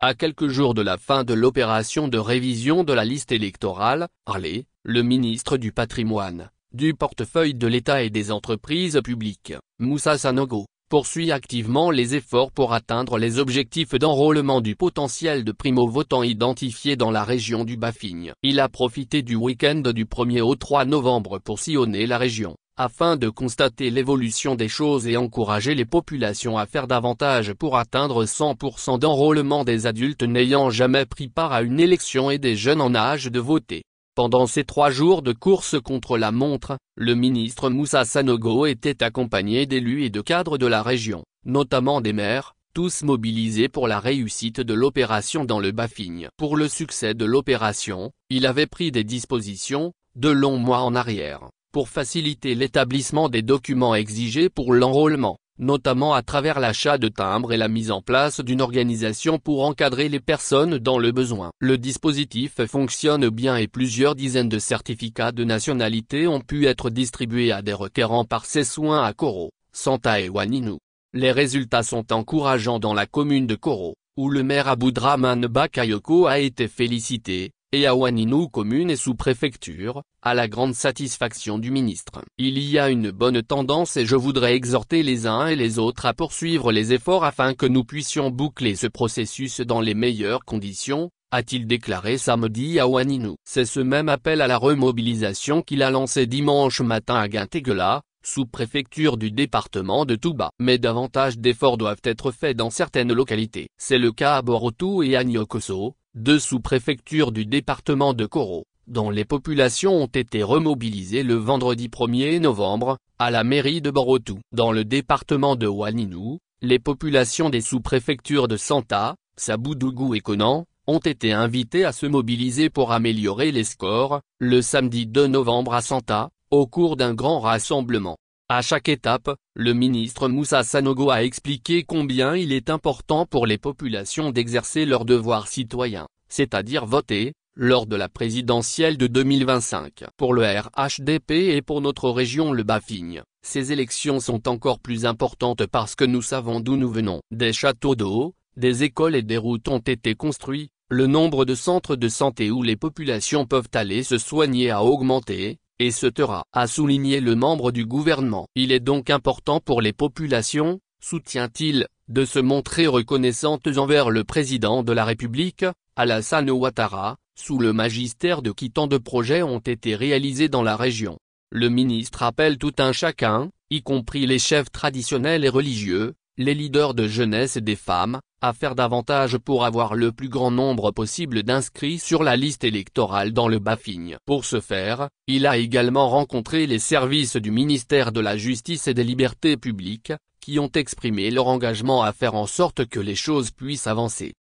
À quelques jours de la fin de l'opération de révision de la liste électorale, le ministre du Patrimoine, du portefeuille de l'État et des entreprises publiques, Moussa Sanogo, poursuit activement les efforts pour atteindre les objectifs d'enrôlement du potentiel de primo-votants identifiés dans la région du Bafing. Il a profité du week-end du 1er au 3 novembre pour sillonner la région, afin de constater l'évolution des choses et encourager les populations à faire davantage pour atteindre 100% d'enrôlement des adultes n'ayant jamais pris part à une élection et des jeunes en âge de voter. Pendant ces 3 jours de course contre la montre, le ministre Moussa Sanogo était accompagné d'élus et de cadres de la région, notamment des maires, tous mobilisés pour la réussite de l'opération dans le Bafing. Pour le succès de l'opération, il avait pris des dispositions, de longs mois en arrière, pour faciliter l'établissement des documents exigés pour l'enrôlement, notamment à travers l'achat de timbres et la mise en place d'une organisation pour encadrer les personnes dans le besoin. Le dispositif fonctionne bien et plusieurs dizaines de certificats de nationalité ont pu être distribués à des requérants par ses soins à Koro, Santa et Waninou. Les résultats sont encourageants dans la commune de Koro, où le maire Aboudraman Bakayoko a été félicité, et à Waninou commune et sous-préfecture, à la grande satisfaction du ministre. Il y a une bonne tendance et je voudrais exhorter les uns et les autres à poursuivre les efforts afin que nous puissions boucler ce processus dans les meilleures conditions, a-t-il déclaré samedi à Waninou. C'est ce même appel à la remobilisation qu'il a lancé dimanche matin à Guintegela, sous-préfecture du département de Touba. Mais davantage d'efforts doivent être faits dans certaines localités. C'est le cas à Borotou et à Nyokoso, 2 sous-préfectures du département de Koro, dont les populations ont été remobilisées le vendredi 1er novembre, à la mairie de Borotou. Dans le département de Waninou, les populations des sous-préfectures de Santa, Saboudougou et Konan, ont été invitées à se mobiliser pour améliorer les scores, le samedi 2 novembre à Santa, au cours d'un grand rassemblement. À chaque étape, le ministre Moussa Sanogo a expliqué combien il est important pour les populations d'exercer leurs devoirs citoyens, c'est-à-dire voter, lors de la présidentielle de 2025. Pour le RHDP et pour notre région le Bafing, ces élections sont encore plus importantes parce que nous savons d'où nous venons. Des châteaux d'eau, des écoles et des routes ont été construits, le nombre de centres de santé où les populations peuvent aller se soigner a augmenté, etc. a souligné le membre du gouvernement. Il est donc important pour les populations, soutient-il, de se montrer reconnaissantes envers le président de la République, Alassane Ouattara, sous le magistère de qui tant de projets ont été réalisés dans la région. Le ministre appelle tout un chacun, y compris les chefs traditionnels et religieux, les leaders de jeunesse et des femmes, à faire davantage pour avoir le plus grand nombre possible d'inscrits sur la liste électorale dans le Bafing. Pour ce faire, il a également rencontré les services du ministère de la Justice et des Libertés publiques, qui ont exprimé leur engagement à faire en sorte que les choses puissent avancer.